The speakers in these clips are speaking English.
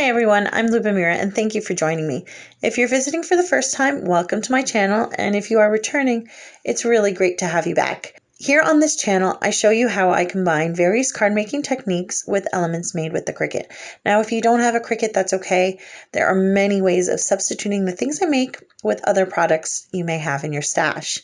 Hi everyone, I'm Lubomira and thank you for joining me. If you're visiting for the first time, welcome to my channel, and if you are returning, it's really great to have you back. Here on this channel, I show you how I combine various card making techniques with elements made with the Cricut. Now, if you don't have a Cricut, that's okay. There are many ways of substituting the things I make with other products you may have in your stash.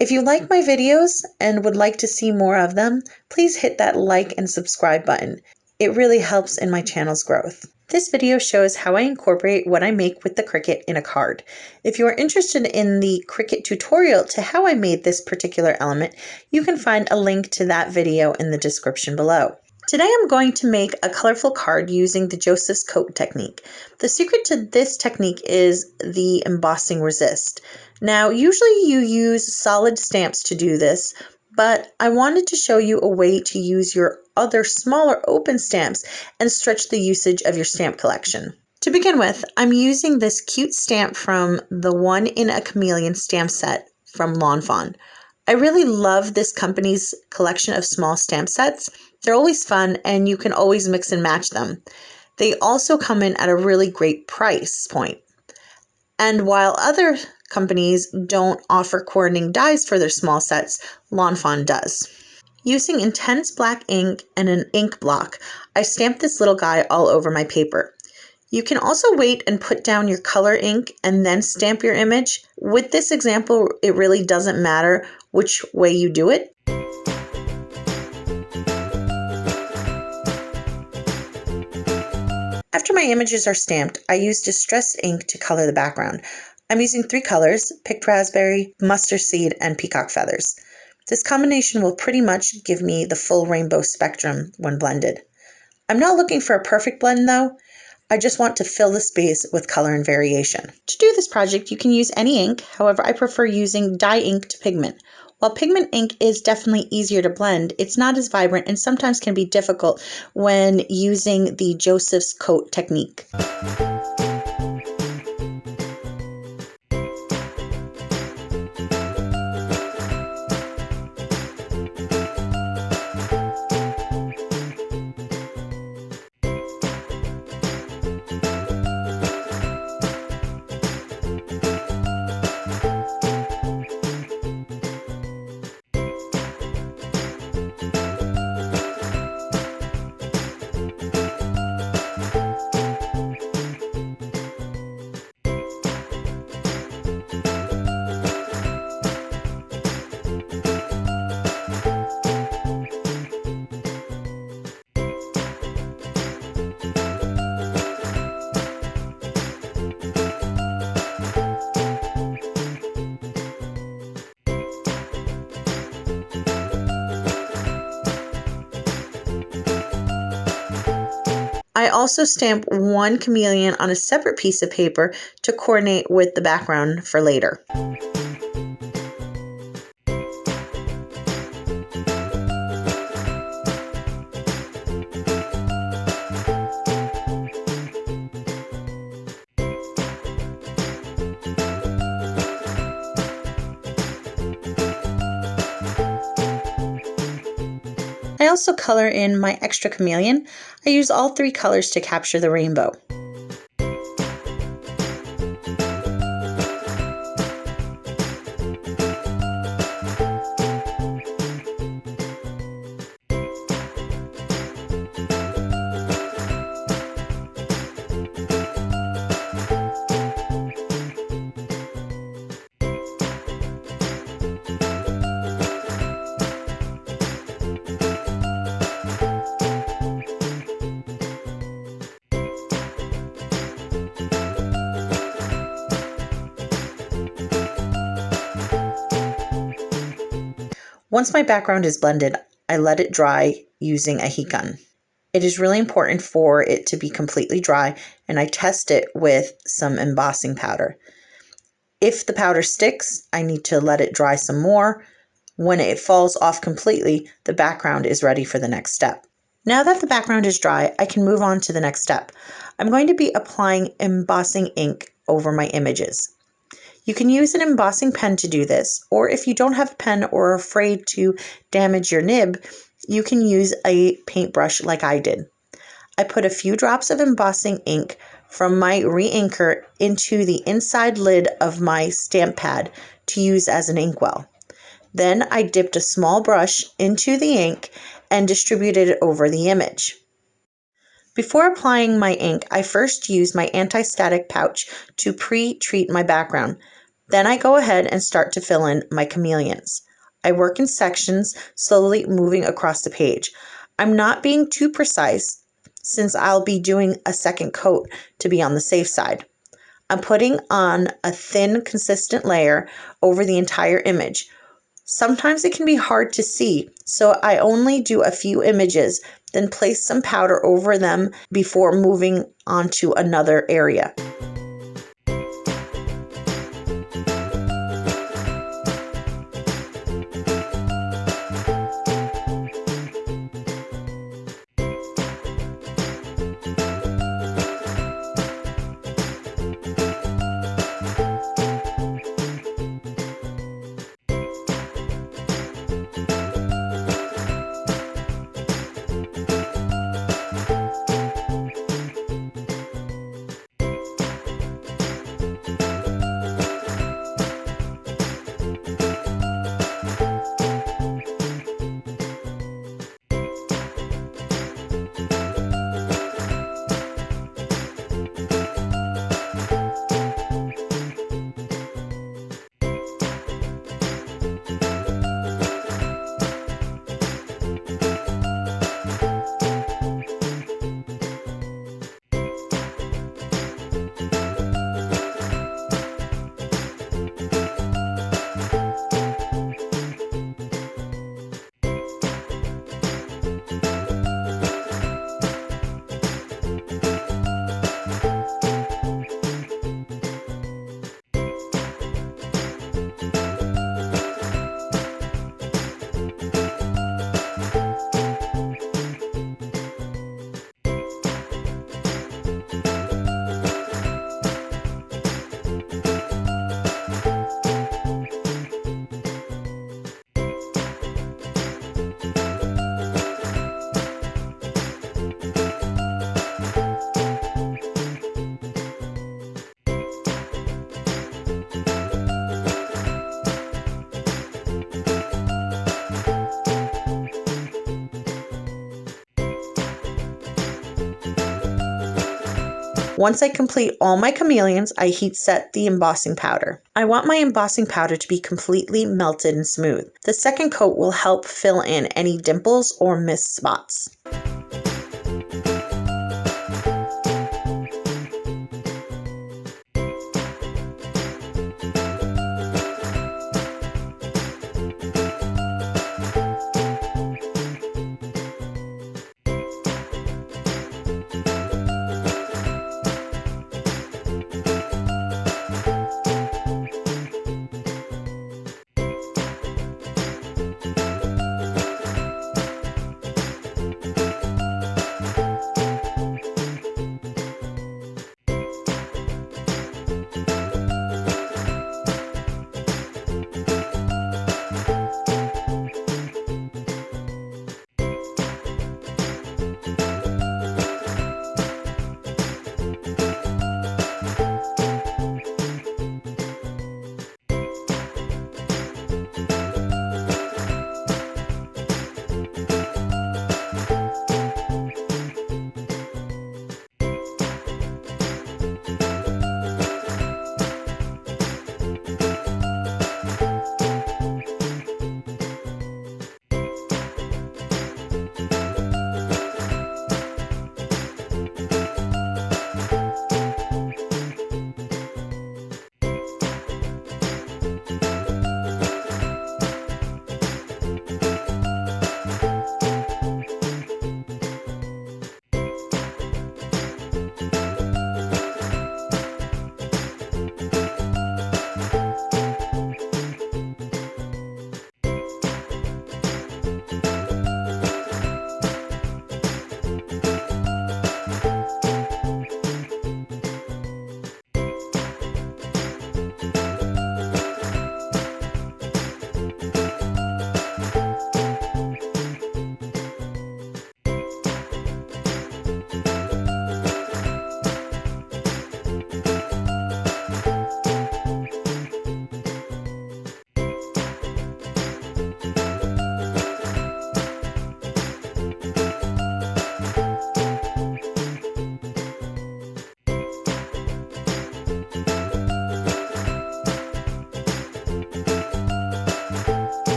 If you like my videos and would like to see more of them, please hit that like and subscribe button. It really helps in my channel's growth. This video shows how I incorporate what I make with the Cricut in a card. If you are interested in the Cricut tutorial to how I made this particular element, you can find a link to that video in the description below. Today I'm going to make a colorful card using the Joseph's coat technique. The secret to this technique is the embossing resist. Now, usually you use solid stamps to do this, but I wanted to show you a way to use your other smaller open stamps and stretch the usage of your stamp collection. To begin with, I'm using this cute stamp from the One in a Chameleon stamp set from Lawn Fawn. I really love this company's collection of small stamp sets. They're always fun and you can always mix and match them. They also come in at a really great price point. And while other companies don't offer coordinating dies for their small sets, Lawn Fawn does. Using intense black ink and an ink block, I stamped this little guy all over my paper. You can also wait and put down your color ink and then stamp your image. With this example, it really doesn't matter which way you do it. After my images are stamped, I use distressed ink to color the background. I'm using 3 colors: picked raspberry, mustard seed, and peacock feathers. This combination will pretty much give me the full rainbow spectrum when blended. I'm not looking for a perfect blend though. I just want to fill the space with color and variation. To do this project, you can use any ink. However, I prefer using dye ink to pigment. While pigment ink is definitely easier to blend, it's not as vibrant and sometimes can be difficult when using the Joseph's coat technique. I also stamp 1 chameleon on a separate piece of paper to coordinate with the background for later. I also color in my extra chameleon. I use all 3 colors to capture the rainbow. Once my background is blended, I let it dry using a heat gun. It is really important for it to be completely dry, and I test it with some embossing powder. If the powder sticks, I need to let it dry some more. When it falls off completely, the background is ready for the next step. Now that the background is dry, I can move on to the next step. I'm going to be applying embossing ink over my images. You can use an embossing pen to do this, or if you don't have a pen or are afraid to damage your nib, you can use a paintbrush like I did. I put a few drops of embossing ink from my re-inker into the inside lid of my stamp pad to use as an inkwell. Then I dipped a small brush into the ink and distributed it over the image. Before applying my ink, I first use my anti-static pouch to pre-treat my background. Then I go ahead and start to fill in my chameleons. I work in sections, slowly moving across the page. I'm not being too precise since I'll be doing a second coat to be on the safe side. I'm putting on a thin, consistent layer over the entire image. Sometimes it can be hard to see, so I only do a few images, then place some powder over them before moving on to another area. Once I complete all my chameleons, I heat set the embossing powder. I want my embossing powder to be completely melted and smooth. The second coat will help fill in any dimples or missed spots.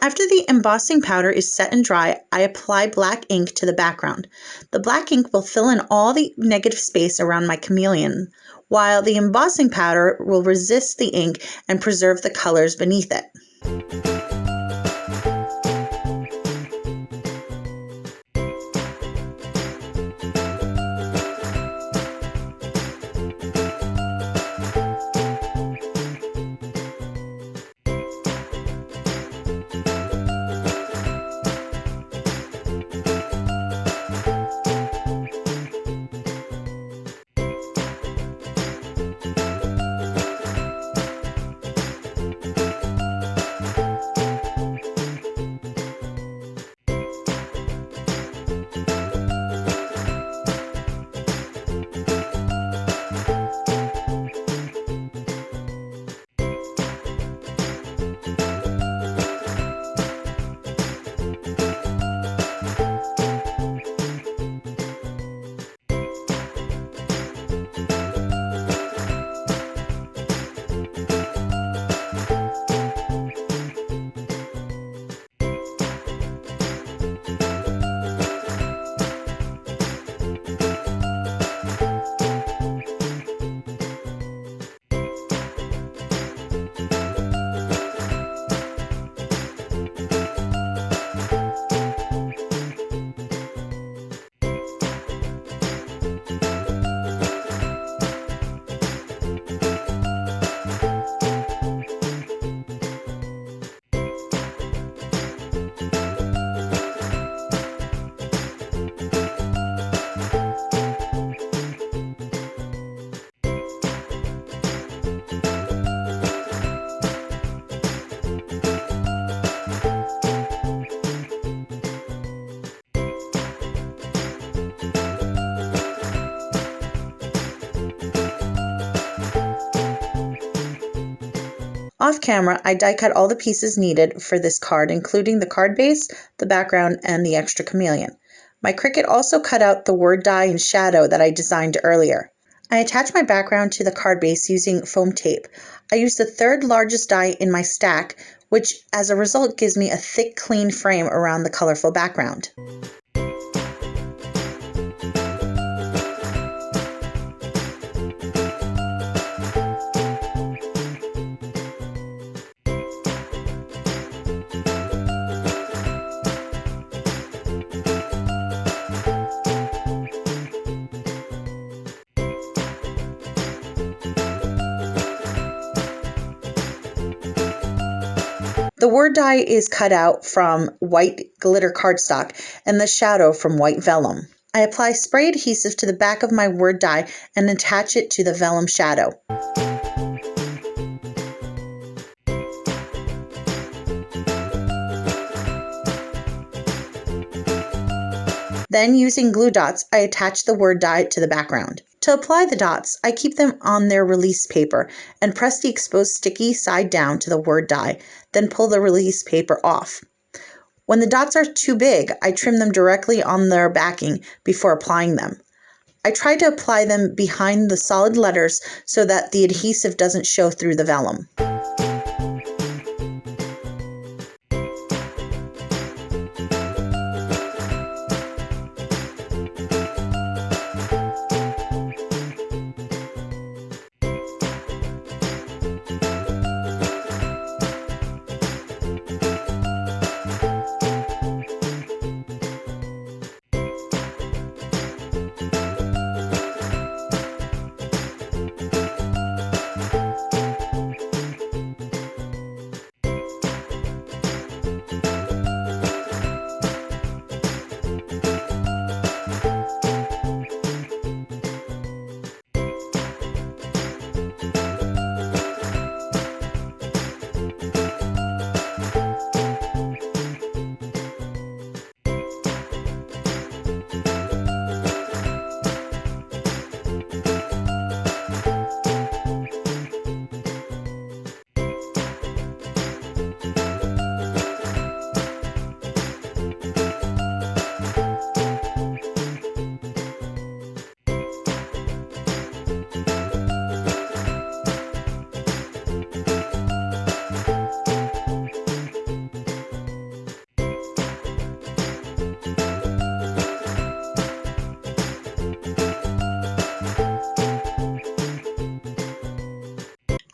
After the embossing powder is set and dry, I apply black ink to the background. The black ink will fill in all the negative space around my chameleon, while the embossing powder will resist the ink and preserve the colors beneath it. Off camera, I die cut all the pieces needed for this card, including the card base, the background, and the extra chameleon. My Cricut also cut out the word die and shadow that I designed earlier. I attach my background to the card base using foam tape. I use the third largest die in my stack, which as a result gives me a thick, clean frame around the colorful background. The word die is cut out from white glitter cardstock and the shadow from white vellum. I apply spray adhesive to the back of my word die and attach it to the vellum shadow. Then using glue dots, I attach the word die to the background. To apply the dots, I keep them on their release paper and press the exposed sticky side down to the word die, then pull the release paper off. When the dots are too big, I trim them directly on their backing before applying them. I try to apply them behind the solid letters so that the adhesive doesn't show through the vellum.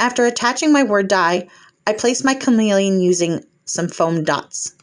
After attaching my word die, I placed my chameleon using some foam dots.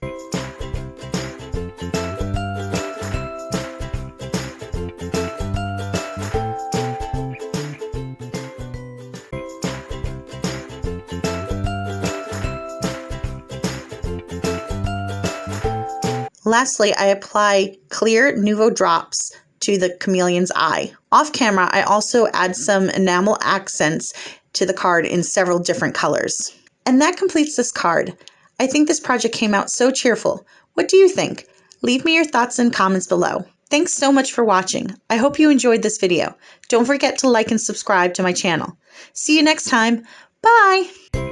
Lastly, I apply clear Nuvo drops to the chameleon's eye. Off camera, I also add some enamel accents to the card in several different colors. And that completes this card. I think this project came out so cheerful. What do you think? Leave me your thoughts and comments below. Thanks so much for watching. I hope you enjoyed this video. Don't forget to like and subscribe to my channel. See you next time. Bye!